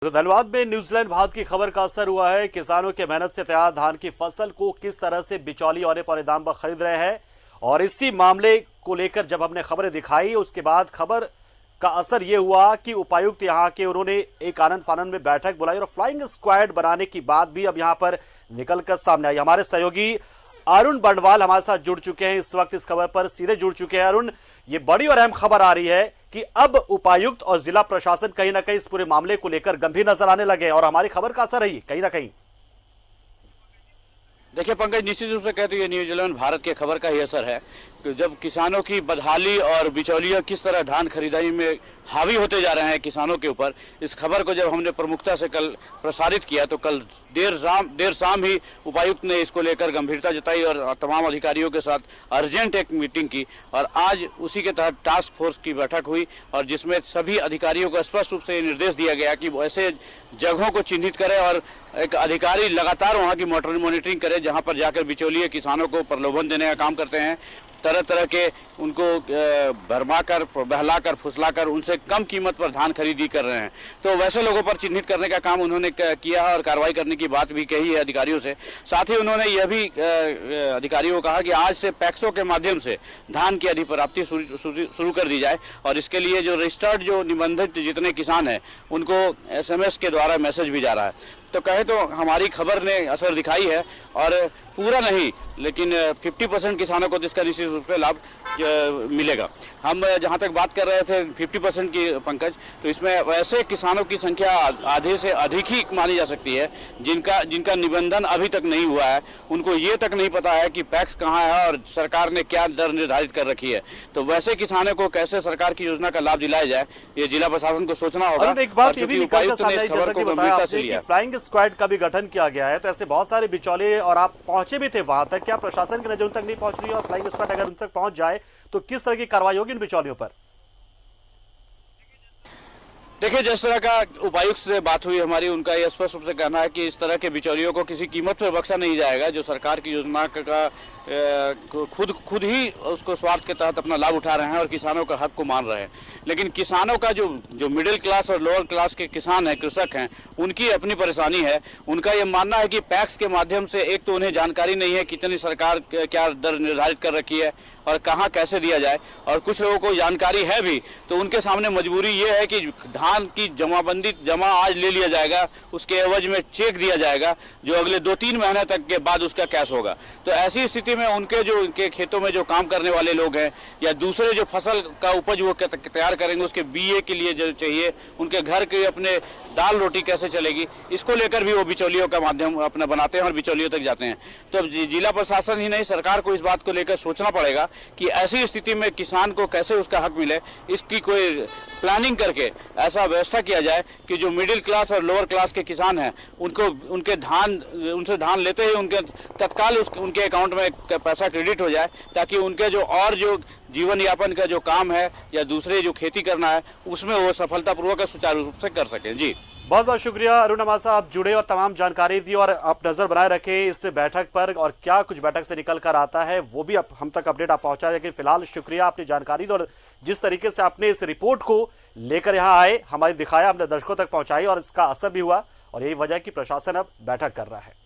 तो धनबाद में न्यूजीलैंड भारत की खबर का असर हुआ है। किसानों के मेहनत से तैयार धान की फसल को किस तरह से बिचौली औने पौने दाम पर खरीद रहे हैं, और इसी मामले को लेकर जब हमने खबरें दिखाई उसके बाद खबर का असर यह हुआ कि उपायुक्त यहां के उन्होंने एक आनंद फानंद में बैठक बुलाई और फ्लाइंग स्क्वाड बनाने की बात भी अब यहां पर निकलकर सामने आई। हमारे सहयोगी अरुण बंडवाल हमारे साथ जुड़ चुके हैं, इस वक्त इस खबर पर सीधे जुड़ चुके हैं। अरुण, ये बड़ी और अहम खबर आ रही है कि अब उपायुक्त और जिला प्रशासन कहीं ना कहीं इस पूरे मामले को लेकर गंभीर नजर आने लगे और हमारी खबर का असर है कहीं ना कहीं। देखिए पंकज, निश्चित रूप से कहते हैं न्यूजीलैंड भारत के खबर का ही असर है कि जब किसानों की बदहाली और बिचौलियों किस तरह धान खरीदारी में हावी होते जा रहे हैं किसानों के ऊपर, इस खबर को जब हमने प्रमुखता से कल प्रसारित किया तो कल देर शाम ही उपायुक्त ने इसको लेकर गंभीरता जताई और तमाम अधिकारियों के साथ अर्जेंट एक मीटिंग की और आज उसी के तहत टास्क फोर्स की बैठक हुई और जिसमें सभी अधिकारियों को स्पष्ट रूप से ये निर्देश दिया गया कि वो ऐसे जगहों को चिन्हित करें और एक अधिकारी लगातार वहाँ की मॉनिटरिंग करे जहाँ पर जाकर बिचौलिए किसानों को प्रलोभन देने का काम करते हैं, तरह तरह के उनको भरमाकर बहलाकर फुसलाकर उनसे कम कीमत पर धान खरीदी कर रहे हैं। तो वैसे लोगों पर चिन्हित करने का काम उन्होंने किया और कार्रवाई करने की बात भी कही है अधिकारियों से। साथ ही उन्होंने यह भी अधिकारियों को कहा कि आज से पैक्सों के माध्यम से धान की अधिप्राप्ति शुरू कर दी जाए और इसके लिए जो रजिस्टर्ड जो निबंधित जितने किसान हैं उनको SMS के द्वारा मैसेज भी जा रहा है। तो कहे तो हमारी खबर ने असर दिखाई है और पूरा नहीं लेकिन 50% किसानों को इसका निश्चित रूप से लाभ मिलेगा। हम जहां तक बात कर रहे थे 50% की पंकज, तो इसमें वैसे किसानों की संख्या आधे से अधिक ही मानी जा सकती है जिनका निबंधन अभी तक नहीं हुआ है। उनको ये तक नहीं पता है कि पैक्स कहाँ है और सरकार ने क्या दर निर्धारित कर रखी है। तो वैसे किसानों को कैसे सरकार की योजना का लाभ दिलाया जाए, ये जिला प्रशासन को सोचना होगा। एक बात ये भी उपायुक्त ने इस खबर को गंभीरता से लिया। फ्लाइंग स्क्वाड का भी गठन किया गया है, तो ऐसे बहुत सारे बिचौलिए और आप पहुंचे भी थे वहां तक, क्या प्रशासन की नजर उन तक नहीं पहुंच रही है और फ्लाइंग स्क्वाड अगर उन तक पहुंच जाए तो किस तरह की कार्रवाई होगी इन बिचौलियों पर? देखिए, जिस तरह का उपायुक्त से बात हुई हमारी, उनका यह स्पष्ट रूप से कहना है कि इस तरह के बिचौलियों को किसी कीमत पर बख्शा नहीं जाएगा। जो सरकार की योजना का खुद ही उसको स्वार्थ के तहत अपना लाभ उठा रहे हैं और किसानों का हक को मान रहे हैं। लेकिन किसानों का जो मिडिल क्लास और लोअर क्लास के किसान हैं, कृषक हैं, उनकी अपनी परेशानी है। उनका ये मानना है कि पैक्स के माध्यम से एक तो उन्हें जानकारी नहीं है कितनी सरकार क्या दर निर्धारित कर रखी है और कहाँ कैसे दिया जाए, और कुछ लोगों को जानकारी है भी तो उनके सामने मजबूरी ये है कि धान की जमा आज ले लिया जाएगा, उसके एवज में चेक दिया जाएगा जो अगले 2-3 महीने तक के बाद उसका कैश होगा। तो ऐसी स्थिति में उनके खेतों में जो काम करने वाले लोग हैं या दूसरे जो फसल का उपज वो तैयार करेंगे उसके बीए के लिए जो चाहिए, उनके घर के अपने दाल रोटी कैसे चलेगी, इसको लेकर भी वो बिचौलियों का माध्यम अपना बनाते हैं और बिचौलियों तक जाते हैं। तो जिला प्रशासन ही नहीं, सरकार को इस बात को लेकर सोचना पड़ेगा कि ऐसी स्थिति में किसान को कैसे उसका हक मिले। इसकी कोई प्लानिंग करके ऐसा व्यवस्था किया जाए कि जो मिडिल क्लास और लोअर क्लास के किसान हैं उनसे धान लेते ही उनके तत्काल उनके अकाउंट में पैसा क्रेडिट हो जाए, ताकि उनके जो जीवन यापन का जो काम है या दूसरे जो खेती करना है उसमें वो सफलतापूर्वक सुचारू रूप से कर सकें। जी, बहुत बहुत शुक्रिया अरुण हमासा, आप जुड़े और तमाम जानकारी दी और आप नजर बनाए रखे इस बैठक पर और क्या कुछ बैठक से निकल कर आता है वो भी हम तक अपडेट आप पहुंचा। लेकिन फिलहाल शुक्रिया आपने जानकारी दी और जिस तरीके से आपने इस रिपोर्ट को लेकर यहाँ आए, हमारे दिखाया, अपने दर्शकों तक पहुंचाई और इसका असर भी हुआ और यही वजह कि प्रशासन अब बैठक कर रहा है।